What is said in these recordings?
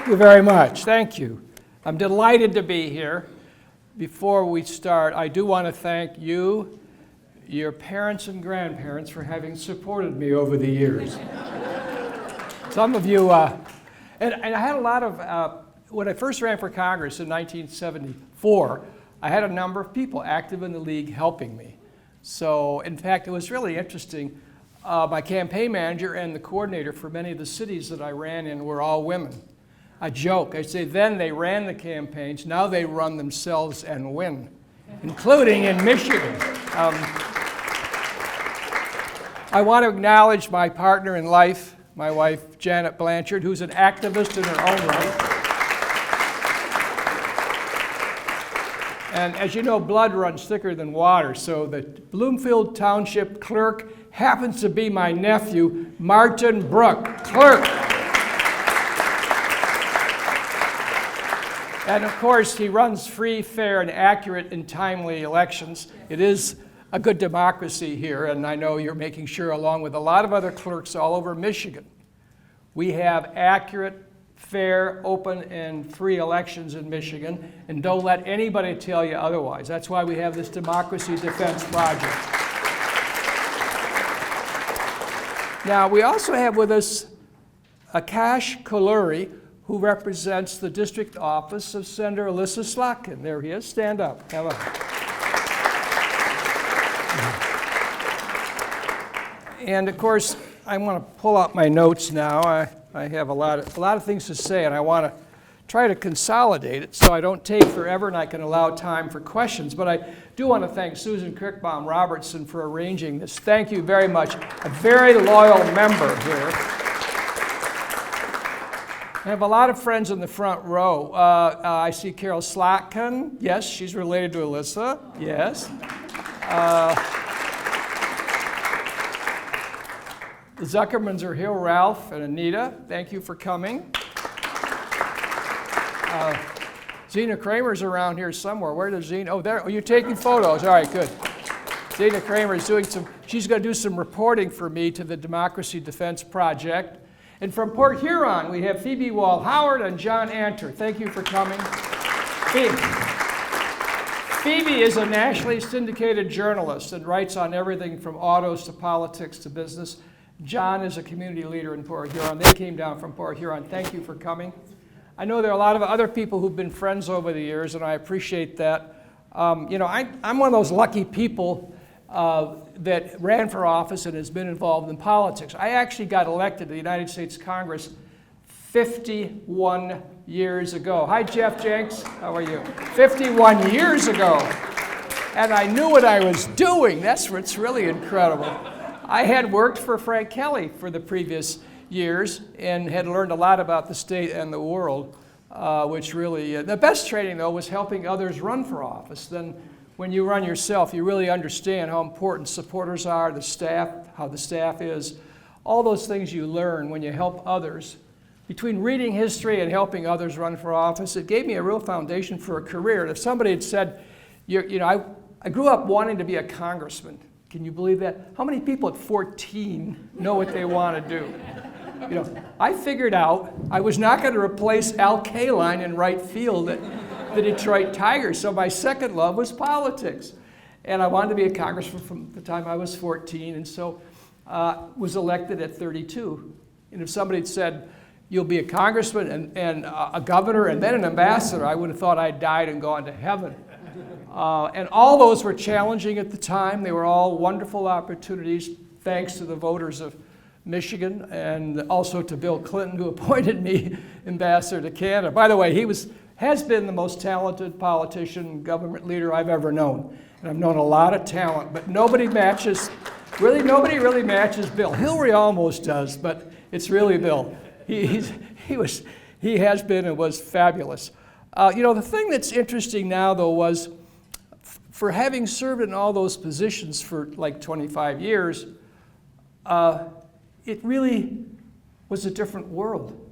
Thank you very much. Thank you. I'm delighted to be here. Before we start, I do want to thank you, your parents and grandparents, for having supported me over the years. Some of you, and I had a lot of, when I first ran for Congress in 1974, I had a number of people active in the league helping me. So, in fact, it was really interesting. My campaign manager and the coordinator for many of the cities that I ran in were all women. I joke, I say then they ran the campaigns, now they run themselves and win, including in Michigan. I want to acknowledge my partner in life, my wife, Janet Blanchard, who's an activist in her own right. And as you know, blood runs thicker than water, so the Bloomfield Township clerk happens to be my nephew, Martin Brook, clerk. And of course, he runs free, fair, and accurate and timely elections. It is a good democracy here, and I know you're making sure, along with a lot of other clerks all over Michigan, we have accurate, fair, open, and free elections in Michigan, and don't let anybody tell you otherwise. That's why we have this Democracy Defense Project. Now, we also have with us Akash Kaluri, who represents the district office of Senator Alyssa Slotkin. There he is. Stand up. Hello. And of course, I want to pull out my notes now. I have a lot of things to say, and I want to try to consolidate it so I don't take forever and I can allow time for questions. But I do want to thank Susan Kirkbaum Robertson for arranging this. Thank you very much. A very loyal member here. I have a lot of friends in the front row. I see Carol Slotkin. Yes, she's related to Alyssa. Yes. The Zuckermans are here, Ralph and Anita. Thank you for coming. Zena Kramer's around here somewhere. Where does Zena? Oh, there. Oh, you're taking photos. All right, good. Zena Kramer is she's going to do some reporting for me to the Democracy Defense Project. And from Port Huron, we have Phoebe Wall-Howard and John Anter. Thank you for coming. Phoebe is a nationally syndicated journalist and writes on everything from autos to politics to business. John is a community leader in Port Huron. They came down from Port Huron. Thank you for coming. I know there are a lot of other people who've been friends over the years, and I appreciate that. I'm one of those lucky people that ran for office and has been involved in politics. I actually got elected to the United States Congress 51 years ago. Hi, Jeff Jenks. How are you? 51 years ago. And I knew what I was doing. That's what's really incredible. I had worked for Frank Kelly for the previous years and had learned a lot about the state and the world, which really, the best training, though, was helping others run for office. Then when you run yourself, you really understand how important supporters are, the staff, how the staff is. All those things you learn when you help others. Between reading history and helping others run for office, it gave me a real foundation for a career. And if somebody had said, I grew up wanting to be a congressman. Can you believe that? How many people at 14 know what they want to do? I figured out I was not going to replace Al Kaline in right field at the Detroit Tigers, so my second love was politics. And I wanted to be a congressman from the time I was 14, and so was elected at 32. And if somebody had said, you'll be a congressman and a governor and then an ambassador, I would have thought I'd died and gone to heaven. And all those were challenging at the time. They were all wonderful opportunities, thanks to the voters of Michigan and also to Bill Clinton, who appointed me ambassador to Canada. By the way, he has been the most talented politician, government leader I've ever known. And I've known a lot of talent, but nobody really matches Bill. Hillary almost does, but it's really Bill. He has been and was fabulous. The thing that's interesting now, though, was for having served in all those positions for like 25 years, it really was a different world,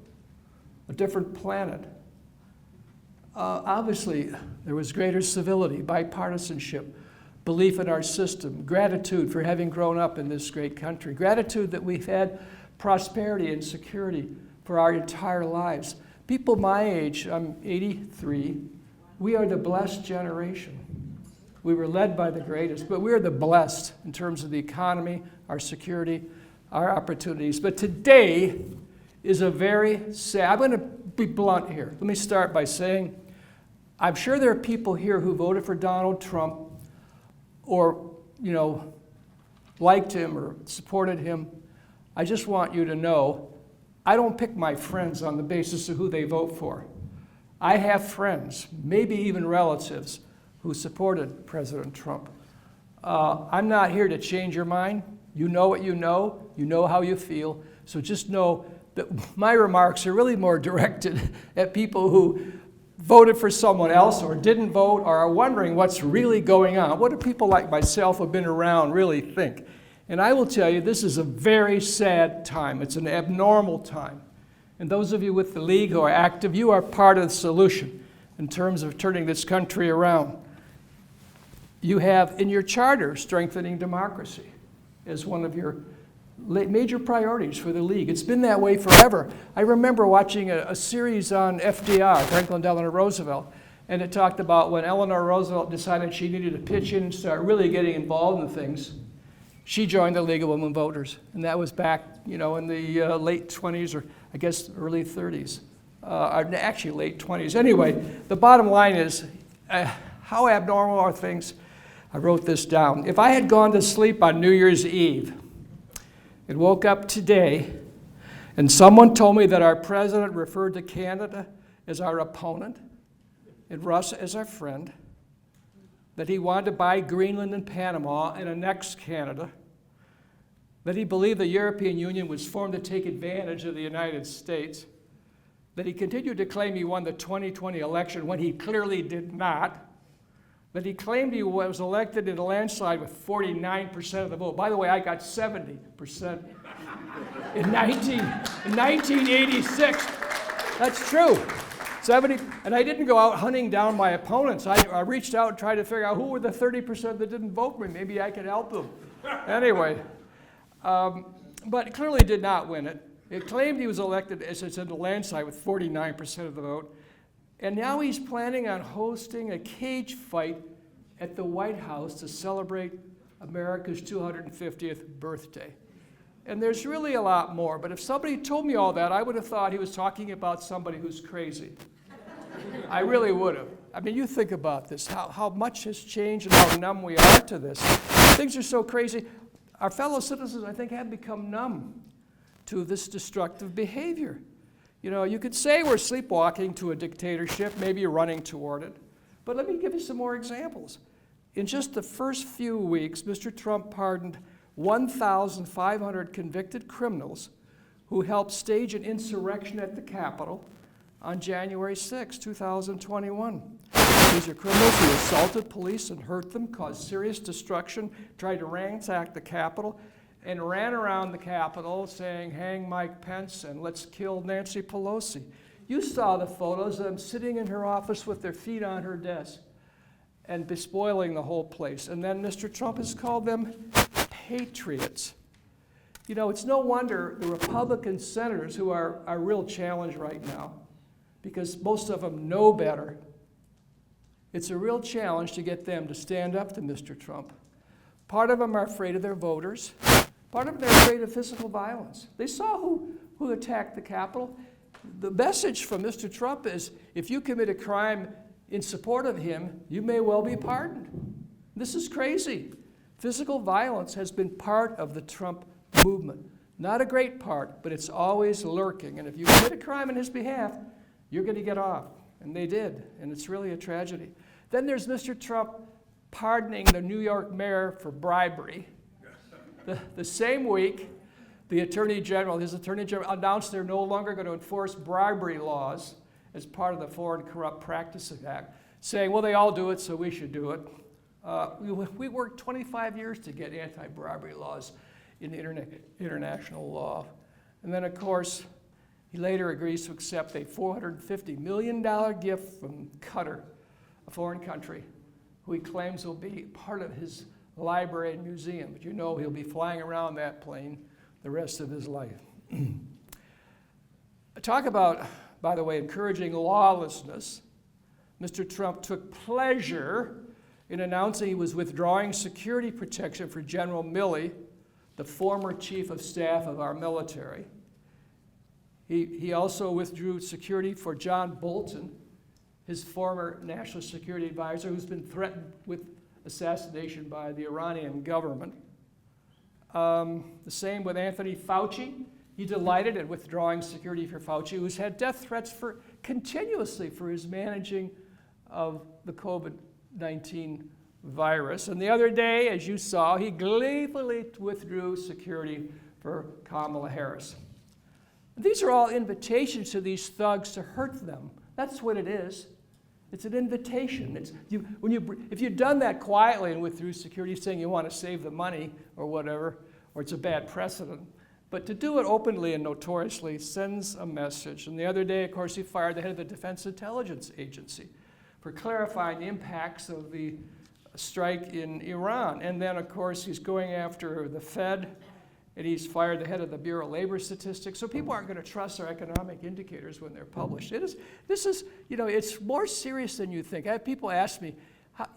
a different planet. Obviously, there was greater civility, bipartisanship, belief in our system, gratitude for having grown up in this great country, gratitude that we've had prosperity and security for our entire lives. People my age, I'm 83, we are the blessed generation. We were led by the greatest, but we are the blessed in terms of the economy, our security, our opportunities. But today is a very sad, I'm going to be blunt here. Let me start by saying, I'm sure there are people here who voted for Donald Trump or, liked him or supported him. I just want you to know, I don't pick my friends on the basis of who they vote for. I have friends, maybe even relatives, who supported President Trump. I'm not here to change your mind. You know what you know how you feel. So just know that my remarks are really more directed at people who voted for someone else or didn't vote or are wondering what's really going on. What do people like myself who have been around really think? And I will tell you, this is a very sad time. It's an abnormal time. And those of you with the League who are active, you are part of the solution in terms of turning this country around. You have in your charter strengthening democracy as one of your major priorities for the League. It's been that way forever. I remember watching a series on FDR, Franklin Delano Roosevelt, and it talked about when Eleanor Roosevelt decided she needed to pitch in and start really getting involved in things, she joined the League of Women Voters. And that was back, in the late 20s or I guess early 30s, actually late 20s. Anyway, the bottom line is, how abnormal are things? I wrote this down. If I had gone to sleep on New Year's Eve and woke up today and someone told me that our president referred to Canada as our opponent and Russia as our friend, that he wanted to buy Greenland and Panama and annex Canada, that he believed the European Union was formed to take advantage of the United States, that he continued to claim he won the 2020 election when he clearly did not, that he claimed he was elected in a landslide with 49% of the vote. By the way, I got 70% in 1986. That's true. 70, and I didn't go out hunting down my opponents. I reached out and tried to figure out who were the 30% that didn't vote for me. Maybe I could help them. Anyway, but clearly did not win it. It claimed he was elected as it's in a landslide with 49% of the vote. And now he's planning on hosting a cage fight at the White House to celebrate America's 250th birthday. And there's really a lot more, but if somebody told me all that, I would have thought he was talking about somebody who's crazy. I really would have. I mean, you think about this, how much has changed and how numb we are to this. Things are so crazy. Our fellow citizens, I think, have become numb to this destructive behavior. You could say we're sleepwalking to a dictatorship, maybe running toward it. But let me give you some more examples. In just the first few weeks, Mr. Trump pardoned 1,500 convicted criminals who helped stage an insurrection at the Capitol on January 6, 2021. These are criminals who assaulted police and hurt them, caused serious destruction, tried to ransack the Capitol, and ran around the Capitol saying, "Hang Mike Pence and let's kill Nancy Pelosi." You saw the photos of them sitting in her office with their feet on her desk and despoiling the whole place. And then Mr. Trump has called them patriots. It's no wonder the Republican senators who are a real challenge right now, because most of them know better. It's a real challenge to get them to stand up to Mr. Trump. Part of them are afraid of their voters. Part of them are afraid of physical violence. They saw who attacked the Capitol. The message from Mr. Trump is, if you commit a crime in support of him, you may well be pardoned. This is crazy. Physical violence has been part of the Trump movement. Not a great part, but it's always lurking. And if you commit a crime on his behalf, you're going to get off. And they did. And it's really a tragedy. Then there's Mr. Trump pardoning the New York mayor for bribery. The same week, his attorney general announced they're no longer going to enforce bribery laws as part of the Foreign Corrupt Practices Act, saying, well, they all do it, so we should do it. We worked 25 years to get anti-bribery laws in international law. And then, of course, he later agrees to accept a $450 million gift from Qatar, a foreign country, who he claims will be part of his library and museum. But he'll be flying around that plane the rest of his life. Talk about by the way, encouraging lawlessness, Mr. Trump took pleasure in announcing he was withdrawing security protection for General Milley, the former chief of staff of our military. He also withdrew security for John Bolton, his former national security advisor, who's been threatened with assassination by the Iranian government. The same with Anthony Fauci. He delighted in withdrawing security for Fauci, who's had death threats continuously for his managing of the COVID-19 virus. And the other day, as you saw, he gleefully withdrew security for Kamala Harris. These are all invitations to these thugs to hurt them. That's what it is. It's an invitation. If you'd done that quietly and withdrew security saying you want to save the money or whatever, or it's a bad precedent, but to do it openly and notoriously sends a message. And the other day, of course, he fired the head of the Defense Intelligence Agency for clarifying the impacts of the strike in Iran. And then, of course, he's going after the Fed, and he's fired the head of the Bureau of Labor Statistics. So people aren't going to trust our economic indicators when they're published. It's more serious than you think. I have people ask me,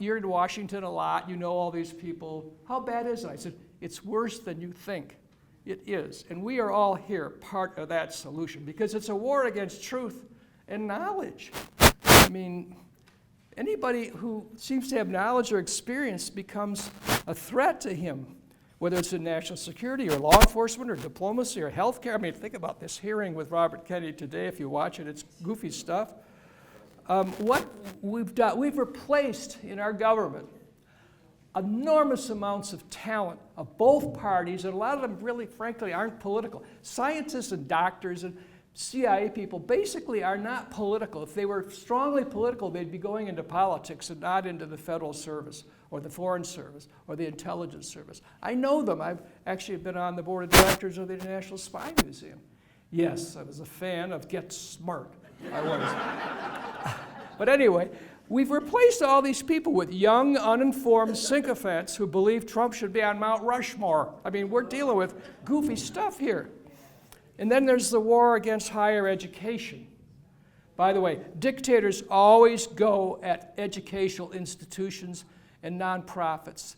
you're in Washington a lot, you know all these people, how bad is it? I said, it's worse than you think. It is. And we are all here, part of that solution, because it's a war against truth and knowledge. I mean, anybody who seems to have knowledge or experience becomes a threat to him, whether it's in national security or law enforcement or diplomacy or healthcare. I mean, think about this hearing with Robert Kennedy today. If you watch it, it's goofy stuff. What we've done, we've replaced in our government enormous amounts of talent of both parties, and a lot of them really, frankly, aren't political. Scientists and doctors and CIA people basically are not political. If they were strongly political, they'd be going into politics and not into the federal service or the foreign service or the intelligence service. I know them. I've actually been on the board of directors of the International Spy Museum. Yes, I was a fan of Get Smart. I was. But anyway, we've replaced all these people with young, uninformed sycophants who believe Trump should be on Mount Rushmore. I mean, we're dealing with goofy stuff here. And then there's the war against higher education. By the way, dictators always go at educational institutions and nonprofits.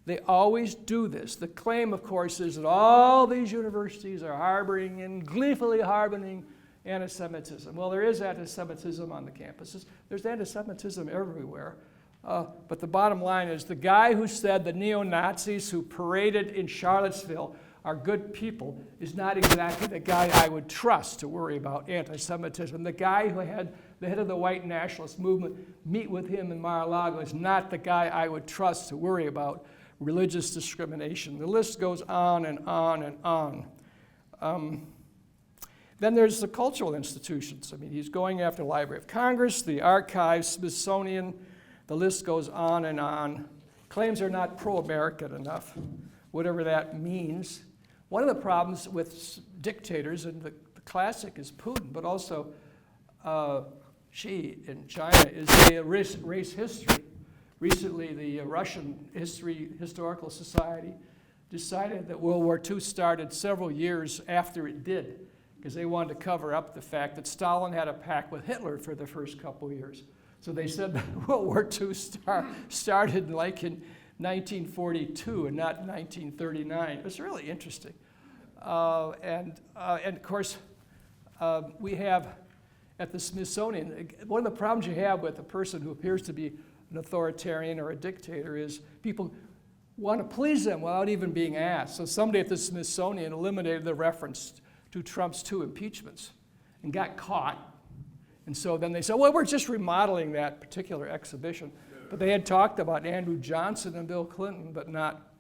They always do this. The claim, of course, is that all these universities are harboring and gleefully harboring anti-Semitism. Well, there is anti-Semitism on the campuses. There's anti-Semitism everywhere. But the bottom line is the guy who said the neo-Nazis who paraded in Charlottesville are good people is not exactly the guy I would trust to worry about anti-Semitism. The guy who had the head of the white nationalist movement meet with him in Mar-a-Lago is not the guy I would trust to worry about religious discrimination. The list goes on and on and on. Then there's the cultural institutions. I mean, he's going after the Library of Congress, the Archives, Smithsonian. The list goes on and on. Claims are not pro-American enough, whatever that means. One of the problems with dictators, and the classic is Putin, but also Xi in China, is the race history. Recently, the Russian Historical Society decided that World War II started several years after it did, because they wanted to cover up the fact that Stalin had a pact with Hitler for the first couple of years. So they said that World War II started like in 1942 and not 1939. It was really interesting. And of course, we have at the Smithsonian, one of the problems you have with a person who appears to be an authoritarian or a dictator is people want to please them without even being asked. So somebody at the Smithsonian eliminated the reference to Trump's 2 impeachments and got caught. And so then they said, well, we're just remodeling that particular exhibition. But they had talked about Andrew Johnson and Bill Clinton, but not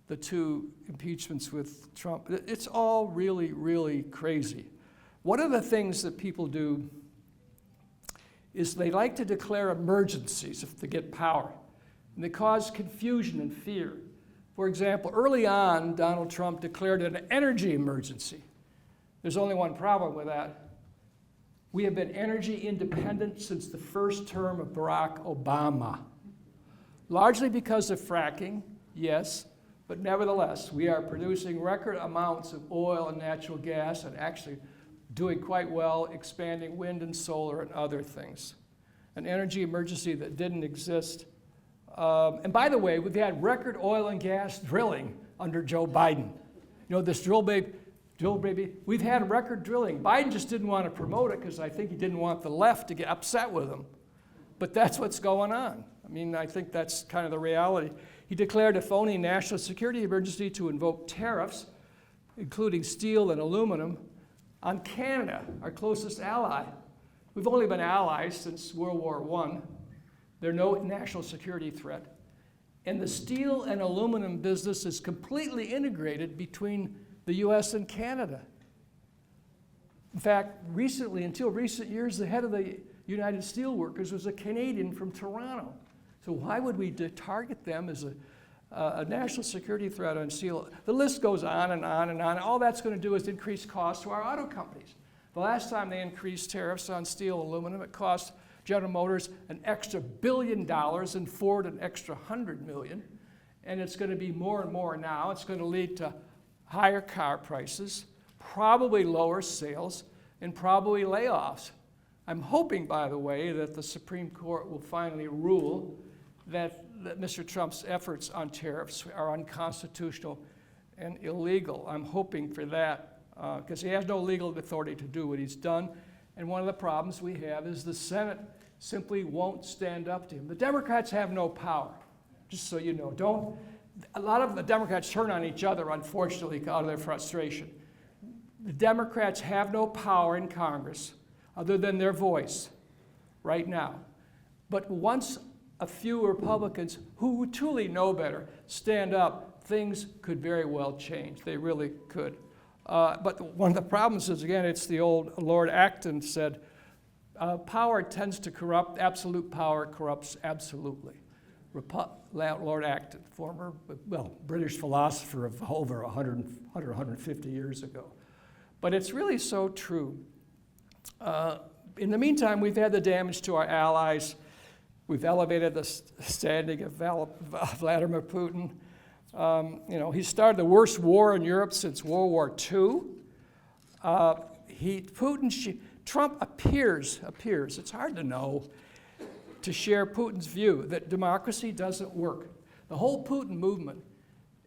the 2 impeachments with Trump. It's all really, really crazy. One of the things that people do is they like to declare emergencies to get power. And they cause confusion and fear. For example, early on, Donald Trump declared an energy emergency. There's only one problem with that. We have been energy independent since the first term of Barack Obama. Largely because of fracking, yes, but nevertheless, we are producing record amounts of oil and natural gas, and actually doing quite well, expanding wind and solar and other things. An energy emergency that didn't exist. And by the way, we've had record oil and gas drilling under Joe Biden. You know, this drill baby, we've had record drilling. Biden just didn't want to promote it because I think he didn't want the left to get upset with him. But that's what's going on. I mean, I think that's kind of the reality. He declared a phony national security emergency to invoke tariffs, including steel and aluminum, on Canada, our closest ally. We've only been allies since World War I. They're no national security threat. And the steel and aluminum business is completely integrated between the US and Canada. In fact, recently, until recent years, the head of the United Steelworkers was a Canadian from Toronto. So why would we target them as a national security threat on steel? The list goes on and on and on. All that's going to do is increase costs to our auto companies. The last time they increased tariffs on steel and aluminum, it cost General Motors an extra $1 billion and Ford an extra $100 million. And it's going to be more and more now. It's going to lead to higher car prices, probably lower sales, and probably layoffs. I'm hoping, by the way, that the Supreme Court will finally rule that Mr. Trump's efforts on tariffs are unconstitutional and illegal. I'm hoping for that because he has no legal authority to do what he's done. And one of the problems we have is the Senate simply won't stand up to him. The Democrats have no power, just so you know. A lot of the Democrats turn on each other, unfortunately, out of their frustration. The Democrats have no power in Congress other than their voice right now. But once a few Republicans who truly know better stand up, things could very well change. They really could. But one of the problems is, again, it's the old Lord Acton said, power tends to corrupt, absolute power corrupts absolutely. Lord Acton, former, British philosopher of over 150 years ago. But it's really so true. In the meantime, we've had the damage to our allies. We've elevated the standing of Vladimir Putin. He started the worst war in Europe since World War II. Trump appears, it's hard to know, to share Putin's view that democracy doesn't work. The whole Putin movement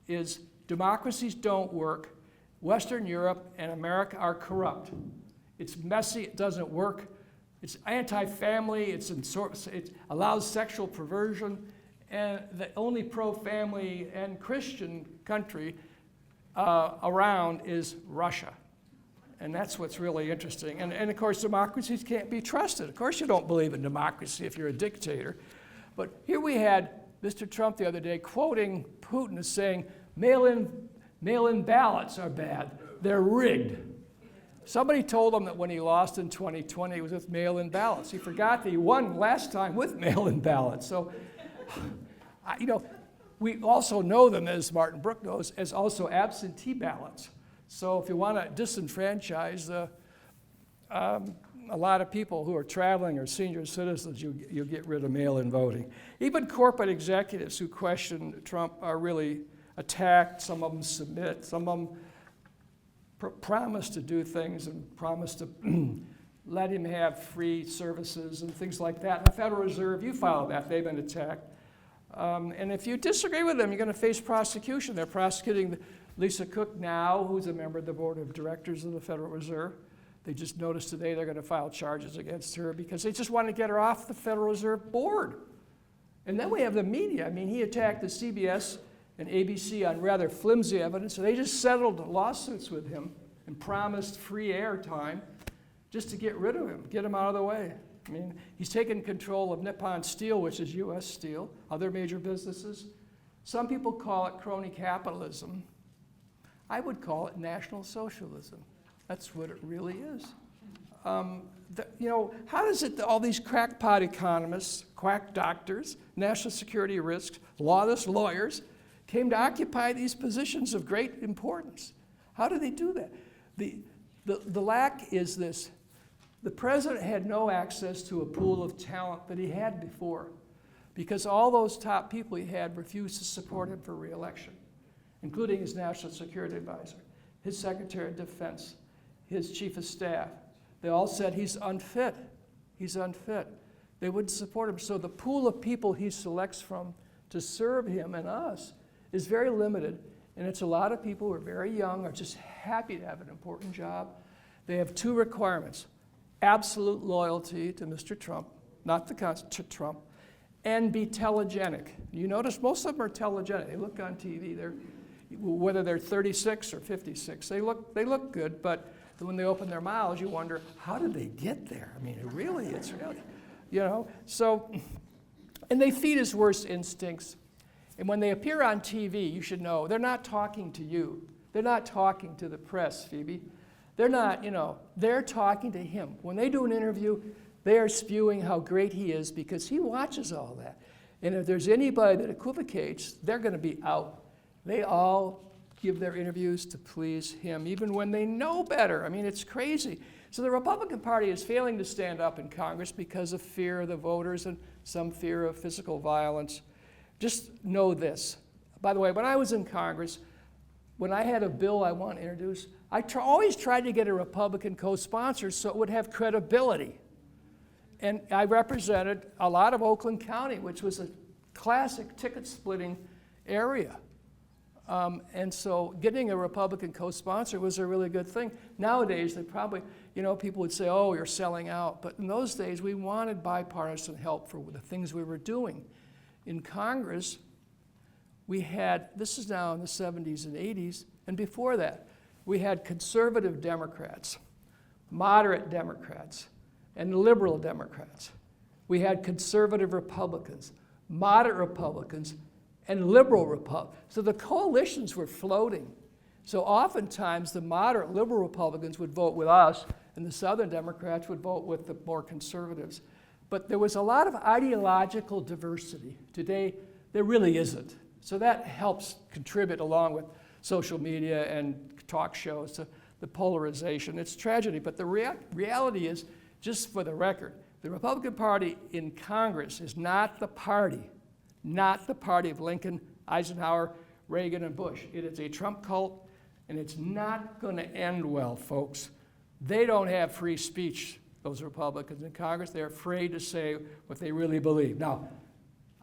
is democracies don't work. Western Europe and America are corrupt. It's messy, it doesn't work. It's anti-family, it allows sexual perversion, and the only pro-family and Christian country around is Russia. And that's what's really interesting. And of course, democracies can't be trusted. Of course you don't believe in democracy if you're a dictator. But here we had Mr. Trump the other day quoting Putin as saying, mail-in ballots are bad. They're rigged. Somebody told him that when he lost in 2020, it was with mail-in ballots. He forgot that he won last time with mail-in ballots. So, we also know them, as Martin Brooke knows, as also absentee ballots. So if you want to disenfranchise a lot of people who are traveling or senior citizens, you get rid of mail-in voting. Even corporate executives who question Trump are really attacked. Some of them submit. Some of them promise to do things and promise to let him have free services and things like that. The Federal Reserve, you follow that, they've been attacked. And if you disagree with them, you're going to face prosecution. They're prosecuting Lisa Cook now, who's a member of the board of directors of the Federal Reserve. They just noticed today they're going to file charges against her because they just want to get her off the Federal Reserve board. And then we have the media. I mean, he attacked the CBS and ABC on rather flimsy evidence, so they just settled lawsuits with him and promised free airtime just to get rid of him, get him out of the way. I mean, he's taken control of Nippon Steel, which is U.S. Steel, other major businesses. Some people call it crony capitalism. I would call it National Socialism. That's what it really is. How does it, all these crackpot economists, quack doctors, national security risks, lawless lawyers, came to occupy these positions of great importance? How do they do that? The lack is this. The president had no access to a pool of talent that he had before because all those top people he had refused to support him for re-election, including his national security advisor, his secretary of defense, his chief of staff. They all said he's unfit. He's unfit. They wouldn't support him. So the pool of people he selects from to serve him and us is very limited. And it's a lot of people who are very young, are just happy to have an important job. They have two requirements: absolute loyalty to Mr. Trump, not to Trump, and be telegenic. You notice most of them are telegenic. They look on TV. Whether they're 36 or 56, they look good, but when they open their mouths, you wonder, how did they get there? I mean, it's really, you know. So, and they feed his worst instincts. And when they appear on TV, you should know, they're not talking to you. They're not talking to the press, Phoebe. They're not, they're talking to him. When they do an interview, they are spewing how great he is because he watches all that. And if there's anybody that equivocates, they're going to be out. They all give their interviews to please him, even when they know better. I mean, it's crazy. So the Republican Party is failing to stand up in Congress because of fear of the voters and some fear of physical violence. Just know this. By the way, when I was in Congress, when I had a bill I want to introduce, I always tried to get a Republican co-sponsor so it would have credibility. And I represented a lot of Oakland County, which was a classic ticket-splitting area. And so getting a Republican co-sponsor was a really good thing. Nowadays, they probably, people would say, oh, you're selling out. But in those days, we wanted bipartisan help for the things we were doing. In Congress, we had, this is now in the 70s and 80s, and before that, we had conservative Democrats, moderate Democrats, and liberal Democrats. We had conservative Republicans, moderate Republicans, and liberal Republicans. So the coalitions were floating. So oftentimes the moderate liberal Republicans would vote with us, and the Southern Democrats would vote with the more conservatives. But there was a lot of ideological diversity. Today, there really isn't. So that helps contribute, along with social media and talk shows, to the polarization. It's tragedy, but the reality is, just for the record, the Republican Party in Congress is not the party of Lincoln, Eisenhower, Reagan, and Bush. It is a Trump cult, and it's not going to end well, folks. They don't have free speech, those Republicans in Congress. They're afraid to say what they really believe. Now,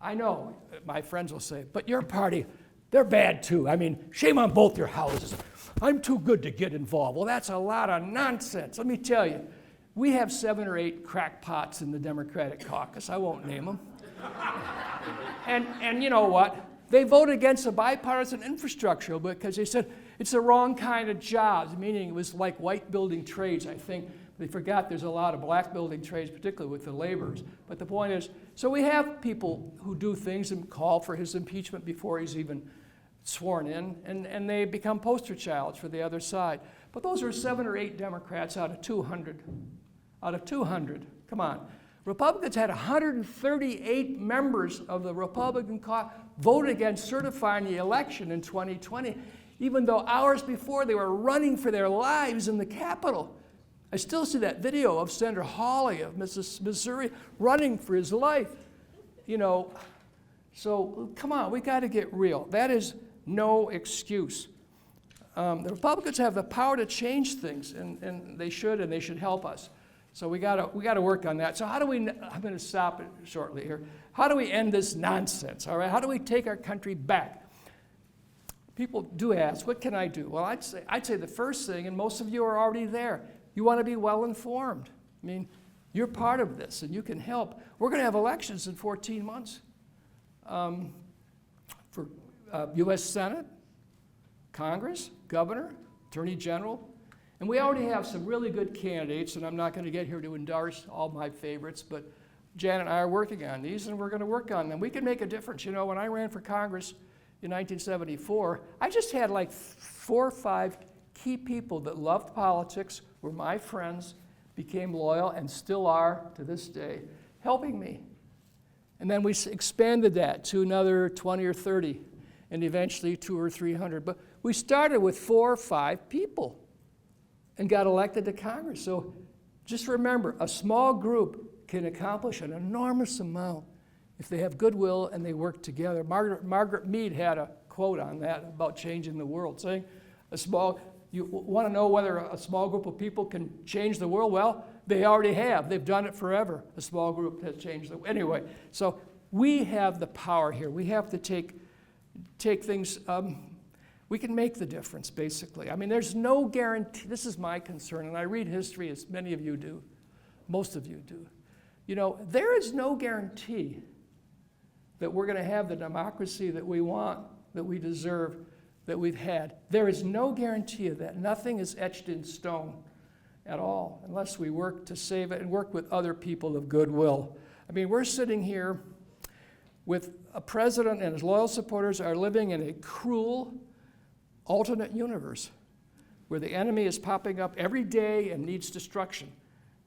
I know my friends will say, but your party, they're bad too. I mean, shame on both your houses. I'm too good to get involved. Well, that's a lot of nonsense. Let me tell you, we have 7 or 8 crackpots in the Democratic caucus. I won't name them. And you know what? They voted against a bipartisan infrastructure because they said it's the wrong kind of jobs, meaning it was like white building trades, I think. They forgot there's a lot of black building trades, particularly with the laborers. But the point is, so we have people who do things and call for his impeachment before he's even sworn in, and they become poster childs for the other side. But those are 7 or 8 Democrats out of 200. Out of 200, come on. Republicans had 138 members of the Republican caucus vote against certifying the election in 2020, even though hours before they were running for their lives in the Capitol. I still see that video of Senator Hawley of Missouri running for his life. So come on, we got to get real. That is no excuse. The Republicans have the power to change things, and they should help us. So we got to work on that. So how do we, I'm going to stop it shortly here. How do we end this nonsense, all right? How do we take our country back? People do ask, what can I do? Well, I'd say the first thing, and most of you are already there, you want to be well informed. I mean, you're part of this, and you can help. We're going to have elections in 14 months for U.S. Senate, Congress, Governor, Attorney General. And we already have some really good candidates, and I'm not going to get here to endorse all my favorites, but Jan and I are working on these, and we're going to work on them. We can make a difference. When I ran for Congress in 1974, I just had like 4 or 5 key people that loved politics, were my friends, became loyal, and still are to this day, helping me. And then we expanded that to another 20 or 30, and eventually 200 or 300. But we started with 4 or 5 people and got elected to Congress. So just remember, a small group can accomplish an enormous amount if they have goodwill and they work together. Margaret Mead had a quote on that about changing the world, saying you want to know whether a small group of people can change the world? Well, they already have. They've done it forever. A small group has changed the world. Anyway, so we have the power here. We have to take things, we can make the difference, basically. I mean, there's no guarantee. This is my concern, and I read history as many of you do. Most of you do. You know, there is no guarantee that we're going to have the democracy that we want, that we deserve, that we've had. There is no guarantee of that. Nothing is etched in stone at all, unless we work to save it and work with other people of goodwill. I mean, we're sitting here with a president and his loyal supporters are living in a cruel, alternate universe where the enemy is popping up every day and needs destruction.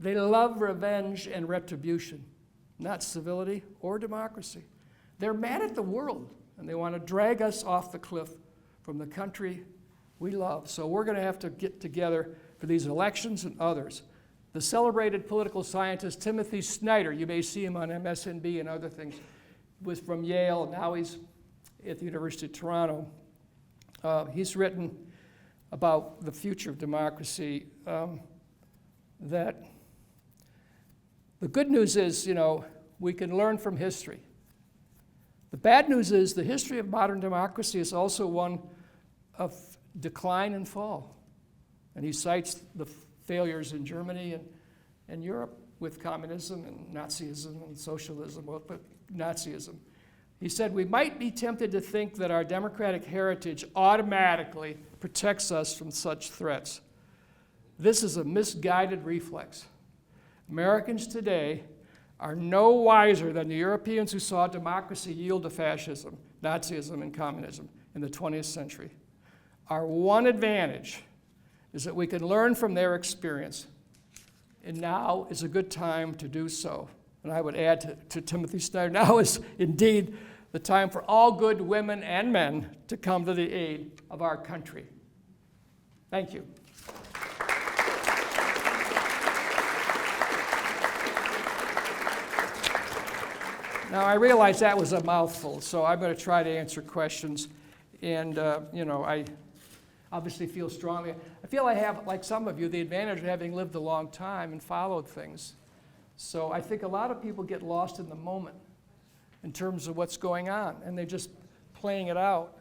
They love revenge and retribution, not civility or democracy. They're mad at the world, and they want to drag us off the cliff from the country we love. So we're going to have to get together for these elections and others. The celebrated political scientist Timothy Snyder, you may see him on MSNBC and other things, was from Yale, and now he's at the University of Toronto. He's written about the future of democracy, that the good news is, you know, we can learn from history. The bad news is the history of modern democracy is also one of decline and fall. And he cites the failures in Germany and Europe with communism and Nazism and socialism, but Nazism. He said, we might be tempted to think that our democratic heritage automatically protects us from such threats. This is a misguided reflex. Americans today are no wiser than the Europeans who saw democracy yield to fascism, Nazism, and communism in the 20th century. Our one advantage is that we can learn from their experience, and now is a good time to do so. And I would add to Timothy Snyder, now is indeed the time for all good women and men to come to the aid of our country. Thank you. Now, I realize that was a mouthful, so I'm going to try to answer questions. And, you know, I obviously feel strongly. I feel I have, like some of you, the advantage of having lived a long time and followed things. So I think a lot of people get lost in the moment in terms of what's going on, and they're just playing it out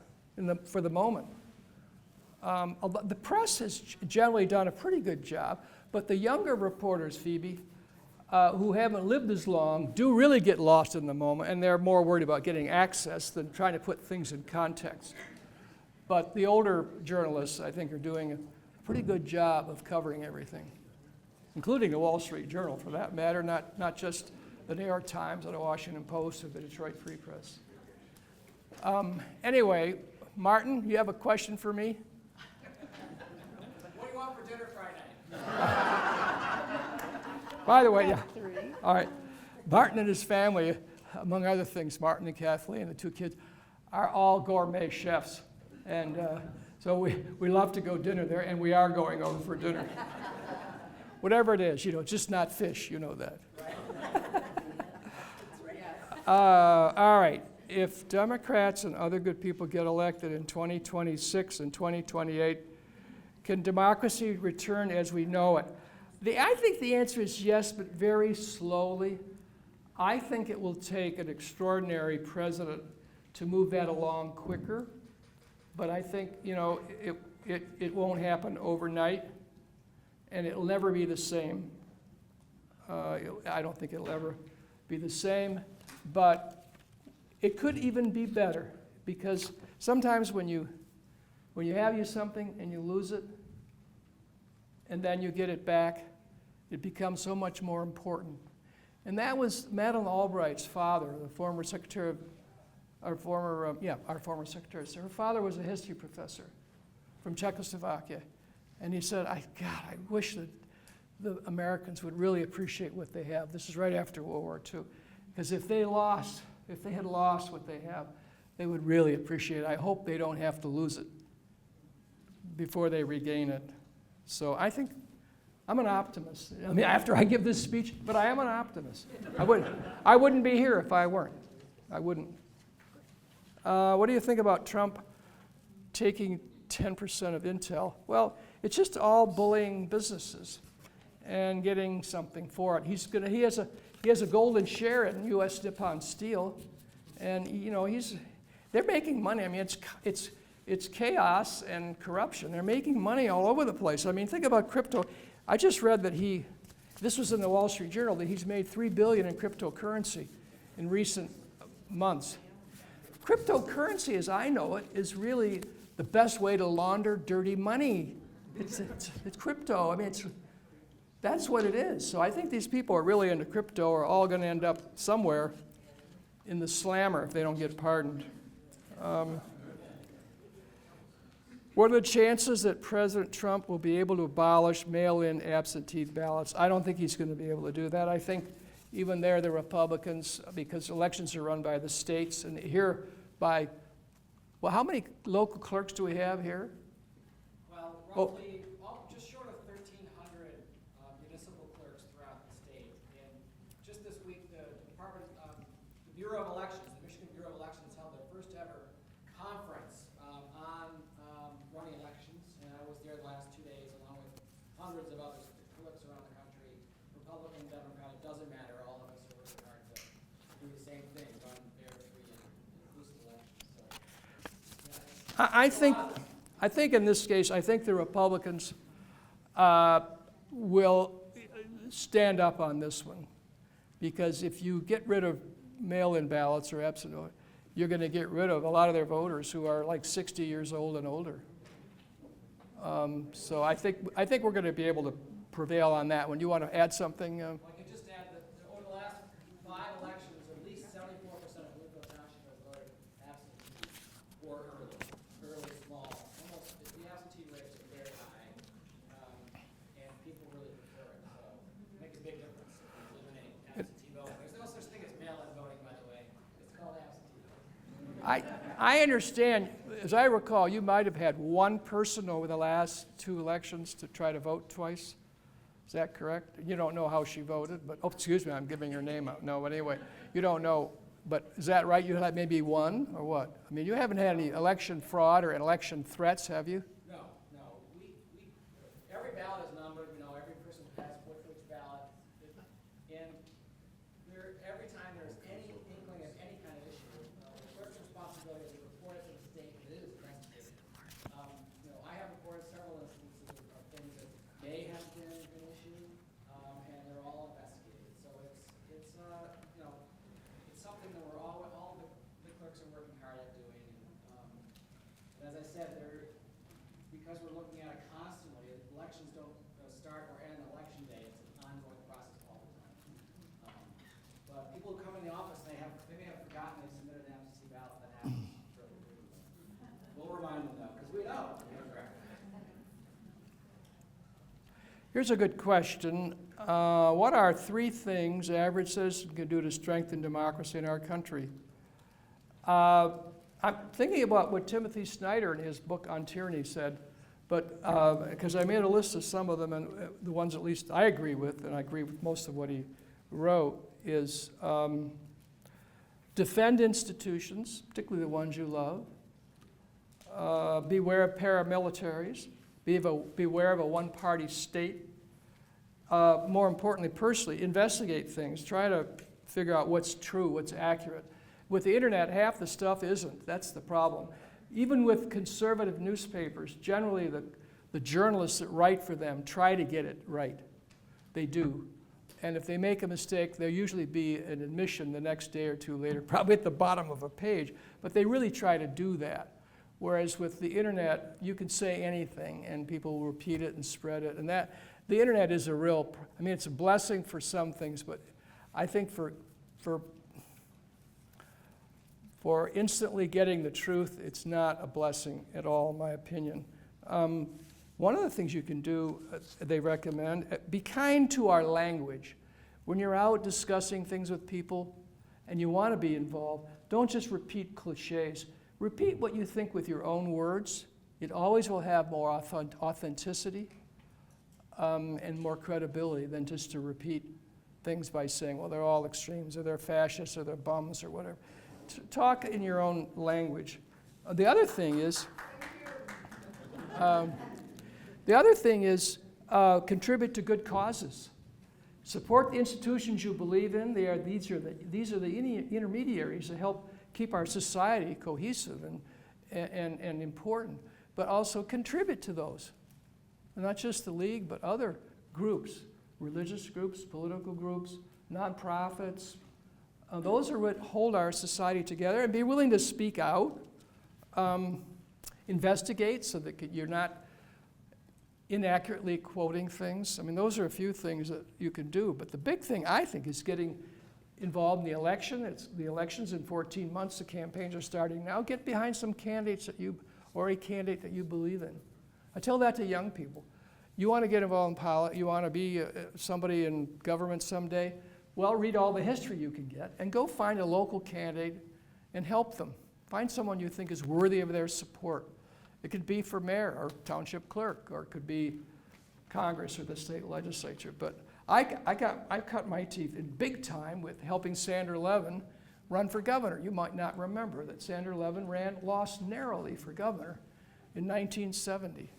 for the moment. The press has generally done a pretty good job, but the younger reporters, Phoebe, who haven't lived as long do really get lost in the moment, and they're more worried about getting access than trying to put things in context. But the older journalists, I think, are doing a pretty good job of covering everything, including the Wall Street Journal, for that matter, not just the New York Times or the Washington Post or the Detroit Free Press. Anyway, Martin, you have a question for me? What do you want for dinner Friday? By the way, yeah. All right. Martin and his family, among other things, Martin and Kathleen, the two kids, are all gourmet chefs. And so we love to go dinner there, and we are going over for dinner. Whatever it is, you know, just not fish, you know that. All right. If Democrats and other good people get elected in 2026 and 2028, can democracy return as we know it? I think the answer is yes, but very slowly. I think it will take an extraordinary president to move that along quicker. But I think, you know, it won't happen overnight, and it'll never be the same. I don't think it'll ever be the same, but it could even be better, because sometimes when you have something and you lose it, and then you get it back, it becomes so much more important. And that was Madeleine Albright's father, the former secretary of, our former secretary. So her father was a history professor from Czechoslovakia. And he said, I wish that the Americans would really appreciate what they have. This is right after World War II. Because if they had lost what they have, they would really appreciate it. I hope they don't have to lose it before they regain it. So I think I'm an optimist. I mean, after I give this speech, but I am an optimist. I wouldn't be here if I weren't. I wouldn't. What do you think about Trump taking 10% of Intel. Well, it's just all bullying businesses and getting something for it. He has a golden share in U.S. Nippon Steel, and they're making money. I mean, it's chaos and corruption. They're making money all over the place. I mean, think about crypto. I just read that this was in the Wall Street Journal, that he's made $3 billion in cryptocurrency in recent months. Cryptocurrency, as I know it, is really the best way to launder dirty money. It's crypto. I mean, that's what it is. So I think these people who are really into crypto are all going to end up somewhere in the slammer if they don't get pardoned. What are the chances that President Trump will be able to abolish mail-in absentee ballots? I don't think he's going to be able to do that. I think even there, the Republicans, because elections are run by the states, and here by, well, how many local clerks do we have here? Well, roughly just short of 1,300 municipal clerks throughout the state. And just this week, the Bureau of Elections, the Michigan Bureau of Elections, held their first ever conference on running elections. And I was there the last 2 days, along with hundreds of other clerks around the country. Republican, Democrat, it doesn't matter. All of us are working hard to do the same thing, run fair, free, and inclusive elections. So, yeah, I think in this case, I think the Republicans will stand up on this one, because if you get rid of mail-in ballots or absent, you're going to get rid of a lot of their voters who are like 60 years old and older. So I think we're going to be able to prevail on that one. You want to add something? I can just add that over the last 5 elections, at least 74% of Bloomfield Township has voted absentee or early small. Almost, the absentee rates are very high, and people really prefer it. So it makes a big difference if you eliminate absentee voting. There's no such thing as mail-in voting, by the way. It's called absentee voting. I understand, as I recall, you might have had one person over the last 2 elections to try to vote twice. Is that correct? You don't know how she voted, but, oh, excuse me, I'm giving your name out. No, but anyway, you don't know. But is that right? You had maybe one, or what? I mean, you haven't had any election fraud or election threats, have you? No. Every ballot is numbered. Every person has a vote for each ballot. And every time there's any inkling of any kind of issue, the clerk's responsibility is to report it to the state, and it is investigated. I have reported several instances of things that may have been an issue, and they're all investigated. So it's something that all the clerks are working hard at doing. And as I said, because we're looking at it constantly, elections don't start or end election day. It's an ongoing process all the time. But people who come in the office, they may have forgotten they submitted an absentee ballot. That happens. We'll remind them though, because we know. Here's a good question. What are 3 things average citizens can do to strengthen democracy in our country? I'm thinking about what Timothy Snyder in his book on tyranny said, but because I made a list of some of them, and the ones at least I agree with, and I agree with most of what he wrote, is defend institutions, particularly the ones you love. Beware of paramilitaries. Beware of a one-party state. More importantly, personally, investigate things. Try to figure out what's true, what's accurate. With the internet, half the stuff isn't. That's the problem. Even with conservative newspapers, generally the journalists that write for them try to get it right. They do. And if they make a mistake, there'll usually be an admission the next day or 2 later, probably at the bottom of a page. But they really try to do that. Whereas with the internet, you can say anything and people will repeat it and spread it. And the internet is it's a blessing for some things, but I think for instantly getting the truth, it's not a blessing at all, in my opinion. One of the things you can do, they recommend, be kind to our language. When you're out discussing things with people and you want to be involved, don't just repeat cliches. Repeat what you think with your own words. It always will have more authenticity and more credibility than just to repeat things by saying, well, they're all extremes, or they're fascists, or they're bums, or whatever. Talk in your own language. The other thing is, The other thing is contribute to good causes. Support the institutions you believe in. These are the intermediaries that help keep our society cohesive and important, but also contribute to those. And not just the League, but other groups, religious groups, political groups, nonprofits. Those are what hold our society together. And be willing to speak out, investigate so that you're not inaccurately quoting things. I mean, those are a few things that you can do. But the big thing, I think, is getting involved in the election. The election's in 14 months. The campaigns are starting now. Get behind some candidates or a candidate that you believe in. I tell that to young people. You want to get involved in politics, you want to be somebody in government someday, well, read all the history you can get and go find a local candidate and help them. Find someone you think is worthy of their support. It could be for mayor or township clerk, or it could be Congress or the state legislature. But I cut my teeth in big time with helping Sandra Levin run for governor. You might not remember that Sandra Levin lost narrowly for governor in 1970.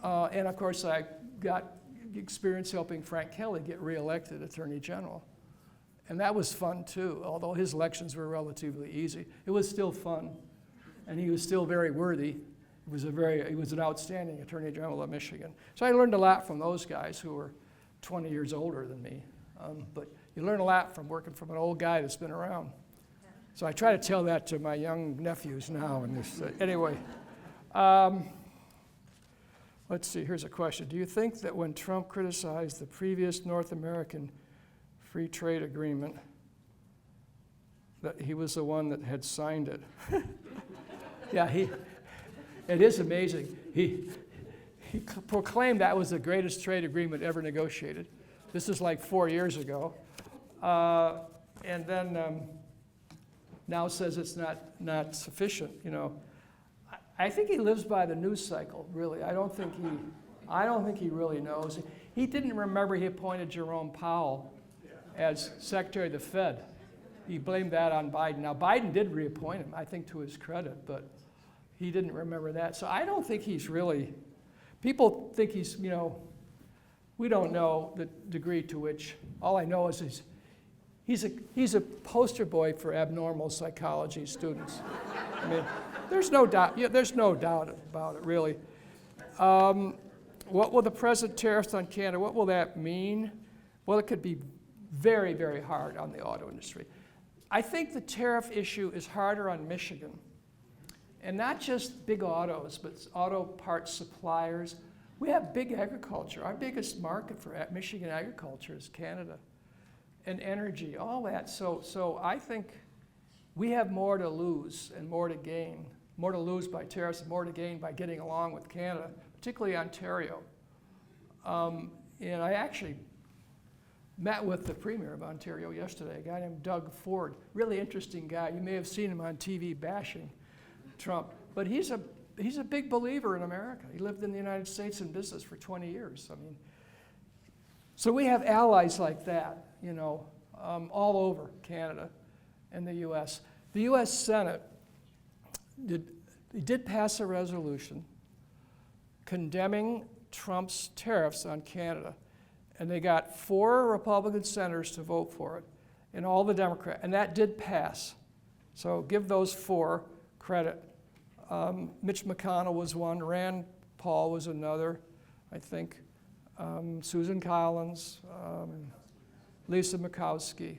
And of course, I got experience helping Frank Kelly get reelected Attorney General. And that was fun too, although his elections were relatively easy. It was still fun, and he was still very worthy. He was an outstanding Attorney General of Michigan. So I learned a lot from those guys who were 20 years older than me. But you learn a lot from working from an old guy that's been around. So I try to tell that to my young nephews now. And anyway. Let's see, here's a question. Do you think that when Trump criticized the previous North American Free Trade Agreement, that he was the one that had signed it? Yeah, it is amazing. He proclaimed that was the greatest trade agreement ever negotiated. This is like 4 years ago. And then now says it's not sufficient, you know. I think he lives by the news cycle, really. I don't think he really knows. He didn't remember he appointed Jerome Powell as Secretary of the Fed. He blamed that on Biden. Now, Biden did reappoint him, I think to his credit, but he didn't remember that. So I don't think he's really, people think he's, you know, we don't know the degree to which, all I know is he's a poster boy for abnormal psychology students. I mean, there's no doubt about it, really. What will the present tariffs on Canada, what will that mean? Well, it could be very, very hard on the auto industry. I think the tariff issue is harder on Michigan. And not just big autos, but auto parts suppliers. We have big agriculture. Our biggest market for Michigan agriculture is Canada. And energy, all that. So I think we have more to lose and more to gain. More to lose by tariffs and more to gain by getting along with Canada, particularly Ontario. And I actually met with the Premier of Ontario yesterday, a guy named Doug Ford. Really interesting guy. You may have seen him on TV bashing Trump. But he's a big believer in America. He lived in the United States in business for 20 years. I mean, so we have allies like that, you know, all over Canada and the U.S. The U.S. Senate did pass a resolution condemning Trump's tariffs on Canada. And they got 4 Republican senators to vote for it, and all the Democrats, and that did pass. So give those 4 credit. Mitch McConnell was one, Rand Paul was another, I think, Susan Collins, Lisa Murkowski.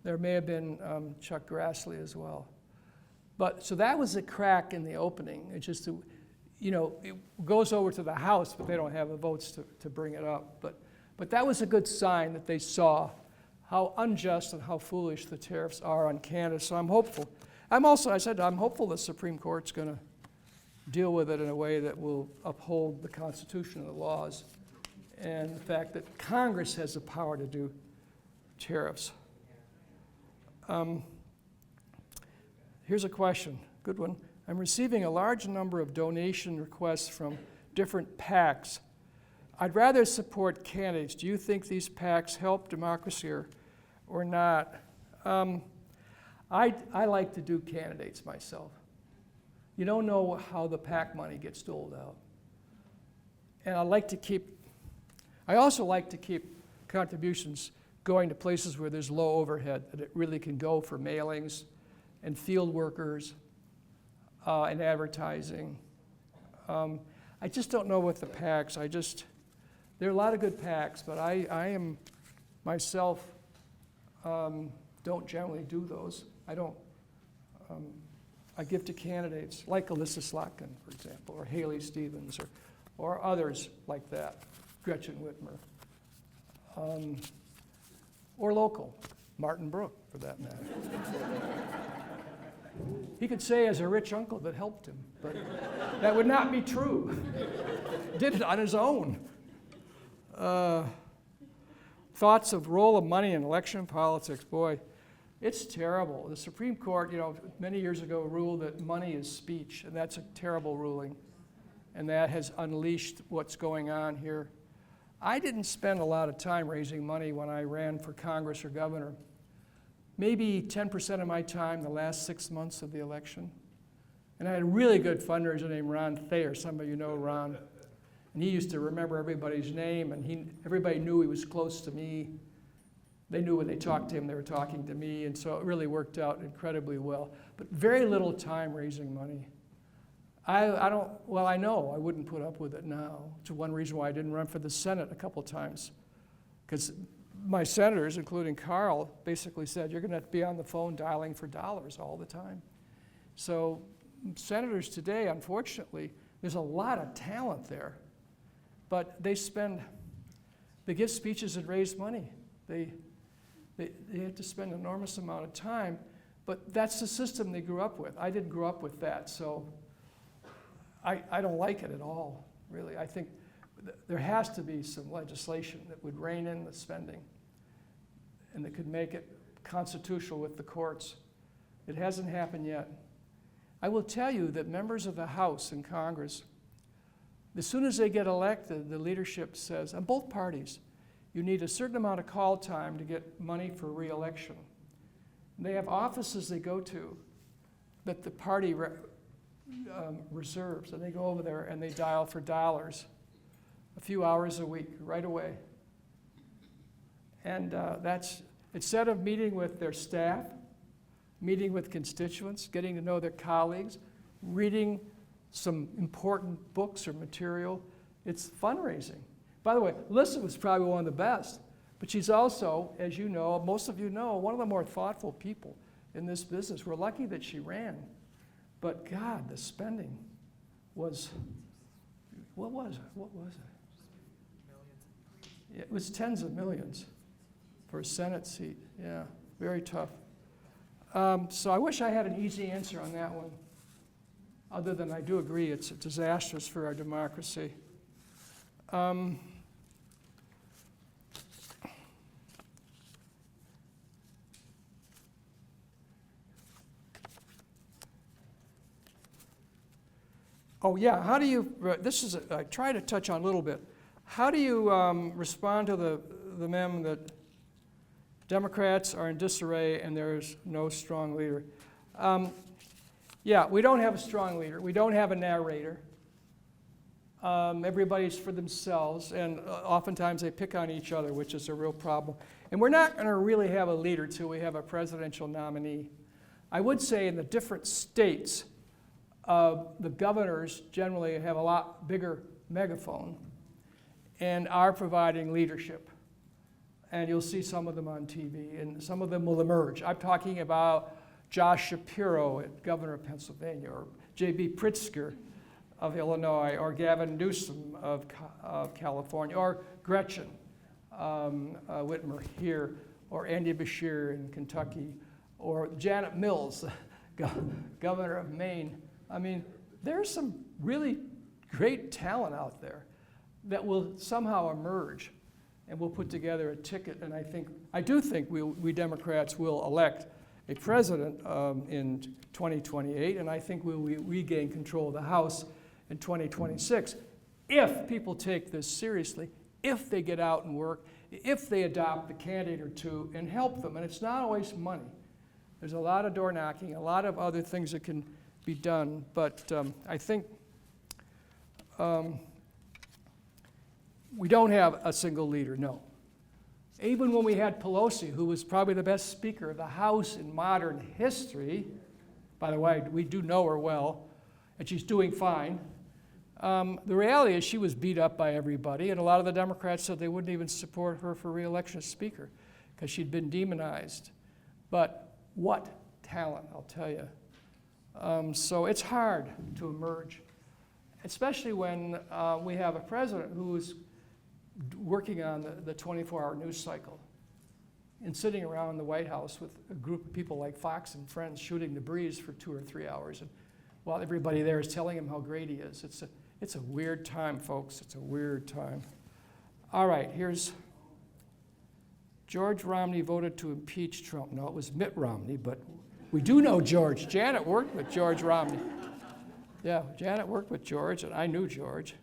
There may have been Chuck Grassley as well. But so that was a crack in the opening. It just, you know, it goes over to the House, but they don't have the votes to bring it up. But that was a good sign that they saw how unjust and how foolish the tariffs are on Canada. So I'm hopeful. I'm hopeful the Supreme Court's going to deal with it in a way that will uphold the Constitution and the laws, and the fact that Congress has the power to do tariffs. Here's a question, good one. I'm receiving a large number of donation requests from different PACs. I'd rather support candidates. Do you think these PACs help democracy or not? I like to do candidates myself. You don't know how the PAC money gets doled out. And I also like to keep contributions going to places where there's low overhead, that it really can go for mailings and field workers and advertising. I just don't know what the PACs, there are a lot of good PACs, but I am myself don't generally do those. I give to candidates like Alyssa Slotkin, for example, or Haley Stevens, or others like that, Gretchen Whitmer, or local, Martin Brooke, for that matter. He could say as a rich uncle that helped him, but that would not be true. Did it on his own. Thoughts of role of money in election politics, boy, it's terrible. The Supreme Court, many years ago ruled that money is speech, and that's a terrible ruling. And that has unleashed what's going on here. I didn't spend a lot of time raising money when I ran for Congress or governor. Maybe 10% of my time the last 6 months of the election. And I had a really good fundraiser named Ron Thayer. Some of you know Ron. And he used to remember everybody's name, and everybody knew he was close to me. They knew when they talked to him, they were talking to me, and so it really worked out incredibly well. But very little time raising money. I know I wouldn't put up with it now. It's one reason why I didn't run for the Senate a couple times. Because my senators, including Carl, basically said, you're going to have to be on the phone dialing for dollars all the time. So senators today, unfortunately, there's a lot of talent there. But they give speeches and raise money. They have to spend an enormous amount of time, but that's the system they grew up with. I didn't grow up with that, so I don't like it at all, really. I think there has to be some legislation that would rein in the spending and that could make it constitutional with the courts. It hasn't happened yet. I will tell you that members of the House and Congress, as soon as they get elected, the leadership says, on both parties, you need a certain amount of call time to get money for re-election. They have offices they go to that the party reserves, and they go over there and they dial for dollars a few hours a week, right away. And that's, instead of meeting with their staff, meeting with constituents, getting to know their colleagues, reading some important books or material, it's fundraising. By the way, Alyssa was probably one of the best, but she's also, as you know, most of you know, one of the more thoughtful people in this business. We're lucky that she ran. But God, the spending was, what was it? Yeah, it was tens of millions for a Senate seat. Yeah, very tough. So I wish I had an easy answer on that one, other than I do agree it's disastrous for our democracy. Oh yeah, how do you, I try to touch on a little bit. How do you respond to the meme that Democrats are in disarray and there's no strong leader? Yeah, we don't have a strong leader. We don't have a narrator. Everybody's for themselves, and oftentimes they pick on each other, which is a real problem. And we're not going to really have a leader till we have a presidential nominee. I would say in the different states, the governors generally have a lot bigger megaphone and are providing leadership. And you'll see some of them on TV, and some of them will emerge. I'm talking about Josh Shapiro, governor of Pennsylvania, or J.B. Pritzker of Illinois, or Gavin Newsom of California, or Gretchen Whitmer here, or Andy Beshear in Kentucky, or Janet Mills, governor of Maine. I mean, there's some really great talent out there that will somehow emerge, and we'll put together a ticket. And I do think we Democrats will elect a president in 2028, and I think we'll regain control of the House in 2026 if people take this seriously, if they get out and work, if they adopt a candidate or two and help them. And it's not always money. There's a lot of door knocking, a lot of other things that can be done, but I think We don't have a single leader, no. Even when we had Pelosi, who was probably the best Speaker of the House in modern history, by the way, we do know her well, and she's doing fine. The reality is she was beat up by everybody, and a lot of the Democrats said they wouldn't even support her for re-election as Speaker because she'd been demonized. But what talent, I'll tell you. So it's hard to emerge, especially when we have a president who's working on the 24-hour news cycle and sitting around the White House with a group of people like Fox and friends shooting the breeze for 2 or 3 hours, and while everybody there is telling him how great he is. It's a weird time, folks. It's a weird time. All right, here's George Romney voted to impeach Trump. No, it was Mitt Romney, but we do know George. Janet worked with George Romney. Yeah, Janet worked with George, and I knew George.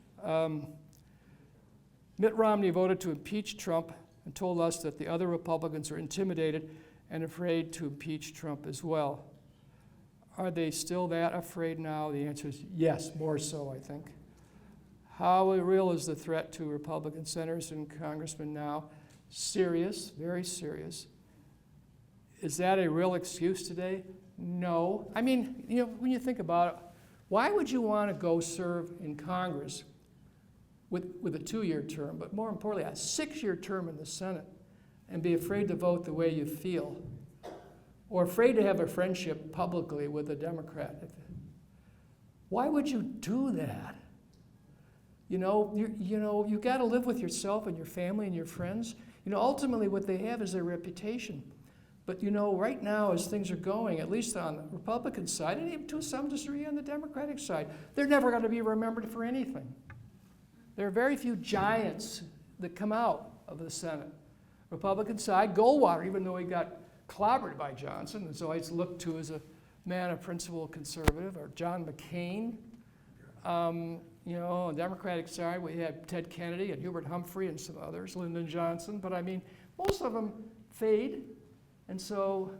Mitt Romney voted to impeach Trump and told us that the other Republicans are intimidated and afraid to impeach Trump as well. Are they still that afraid now? The answer is yes, more so, I think. How real is the threat to Republican senators and congressmen now? Serious, very serious. Is that a real excuse today? No. I mean, when you think about it, why would you want to go serve in Congress with a 2-year term, but more importantly, a 6-year term in the Senate, and be afraid to vote the way you feel, or afraid to have a friendship publicly with a Democrat? Why would you do that? You got to live with yourself and your family and your friends. Ultimately what they have is their reputation. But right now as things are going, at least on the Republican side, and even to some degree on the Democratic side, they're never going to be remembered for anything. There are very few giants that come out of the Senate. Republican side, Goldwater, even though he got clobbered by Johnson, is always looked to as a man of principle conservative, or John McCain. On the Democratic side, we had Ted Kennedy and Hubert Humphrey and some others, Lyndon Johnson, but I mean, most of them fade. And so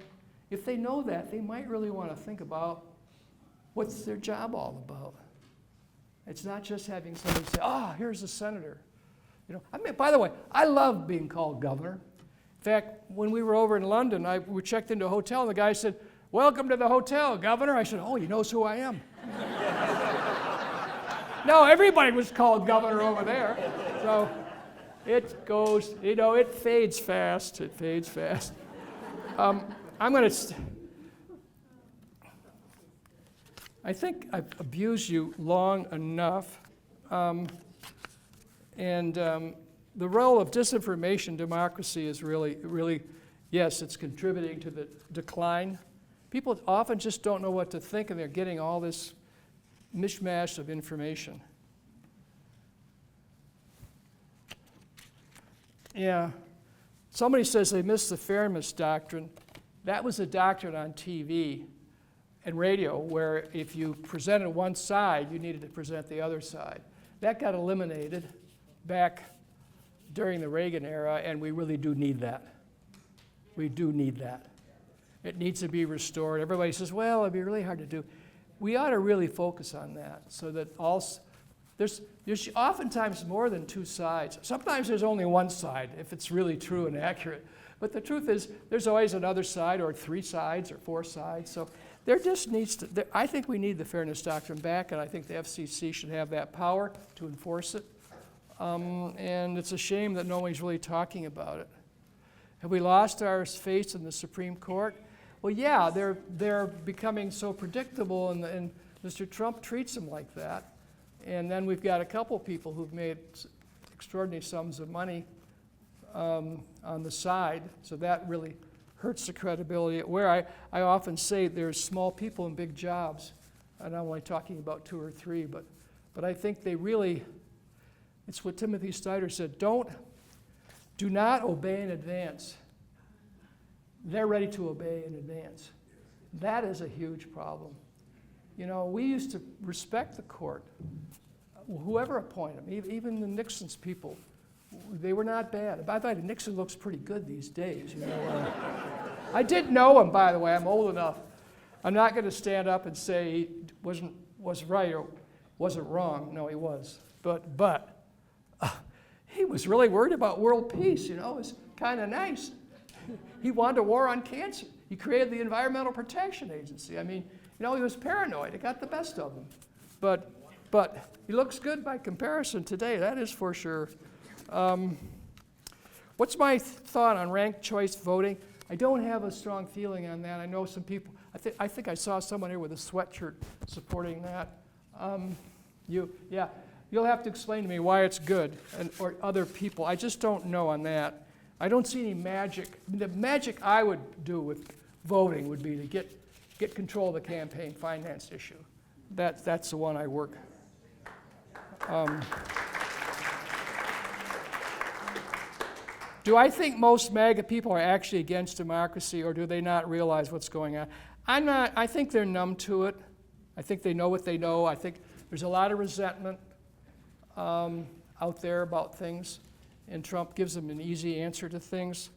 if they know that, they might really want to think about what's their job all about. It's not just having somebody say, here's a senator. By the way, I love being called governor. In fact, when we were over in London, we checked into a hotel, and the guy said, "Welcome to the hotel, governor." I said, "Oh, he knows who I am." No, everybody was called governor over there. So it goes, it fades fast. It fades fast. I think I've abused you long enough. The role of disinformation democracy is really, yes, it's contributing to the decline. People often just don't know what to think, and they're getting all this mishmash of information. Yeah. Somebody says they missed the fairness doctrine. That was a doctrine on TV and radio where if you presented one side, you needed to present the other side. That got eliminated back during the Reagan era, and we really do need that. We do need that. It needs to be restored. Everybody says, well, it'd be really hard to do. We ought to really focus on that so that there's oftentimes more than two sides. Sometimes there's only one side if it's really true and accurate. But the truth is there's always another side, or 3 sides or 4 sides. So there just needs to, I think we need the fairness doctrine back, and I think the FCC should have that power to enforce it. And it's a shame that nobody's really talking about it. Have we lost our faith in the Supreme Court? Well, yeah, they're becoming so predictable, and Mr. Trump treats them like that. And then we've got a couple people who've made extraordinary sums of money on the side, so that really hurts the credibility. Where I often say there's small people in big jobs, and I'm only talking about 2 or 3, but I think they really, it's what Timothy Snyder said, do not obey in advance. They're ready to obey in advance. That is a huge problem. We used to respect the court. Whoever appointed them, even the Nixon's people, they were not bad. By the way, Nixon looks pretty good these days. I did know him, by the way. I'm old enough. I'm not going to stand up and say he was right or wasn't wrong. No, he was. But he was really worried about world peace, you know. It was kind of nice. He wanted a war on cancer. He created the Environmental Protection Agency. I mean, you know, he was paranoid. It got the best of him. But he looks good by comparison today, that is for sure. What's my thought on ranked choice voting? I don't have a strong feeling on that. I know some people, I think I saw someone here with a sweatshirt supporting that. You'll have to explain to me why it's good, or other people. I just don't know on that. I don't see any magic. I mean, the magic I would do with voting would be to get control of the campaign finance issue. That's the one I work. Do I think most MAGA people are actually against democracy, or do they not realize what's going on? I think they're numb to it. I think they know what they know. I think there's a lot of resentment out there about things, and Trump gives them an easy answer to things.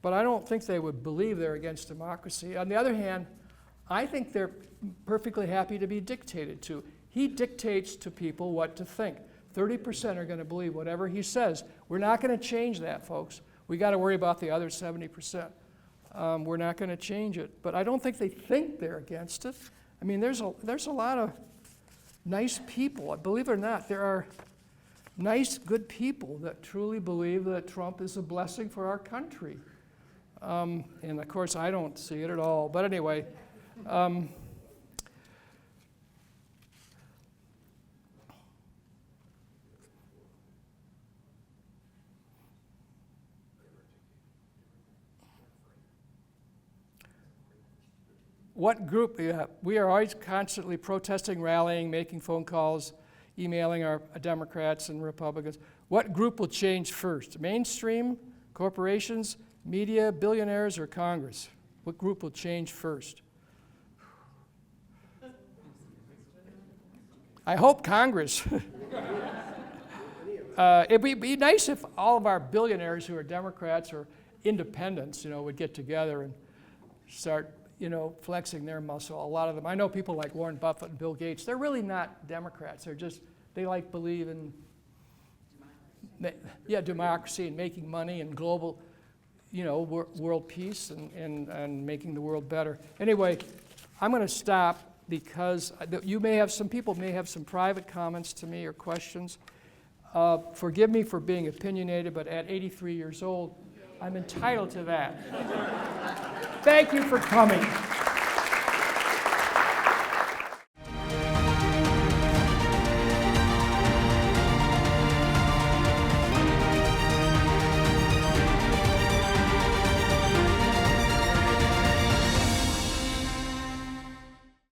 But I don't think they would believe they're against democracy. On the other hand, I think they're perfectly happy to be dictated to. He dictates to people what to think. 30% are going to believe whatever he says. We're not going to change that, folks. We got to worry about the other 70%. We're not going to change it. But I don't think they think they're against it. I mean, there's a lot of nice people. Believe it or not, there are nice, good people that truly believe that Trump is a blessing for our country. And of course, I don't see it at all. But anyway, what group? We are always constantly protesting, rallying, making phone calls, emailing our Democrats and Republicans. What group will change first? Mainstream, corporations, media, billionaires, or Congress? What group will change first? I hope Congress. It'd be nice if all of our billionaires who are Democrats or independents, you know, would get together and start, you know, flexing their muscle. A lot of them. I know people like Warren Buffett and Bill Gates. They're really not Democrats. They like believe in democracy and making money and global, you know, world peace and making the world better. Anyway, I'm going to stop because some people may have some private comments to me or questions. Forgive me for being opinionated, but at 83 years old, I'm entitled to that. Thank you for coming.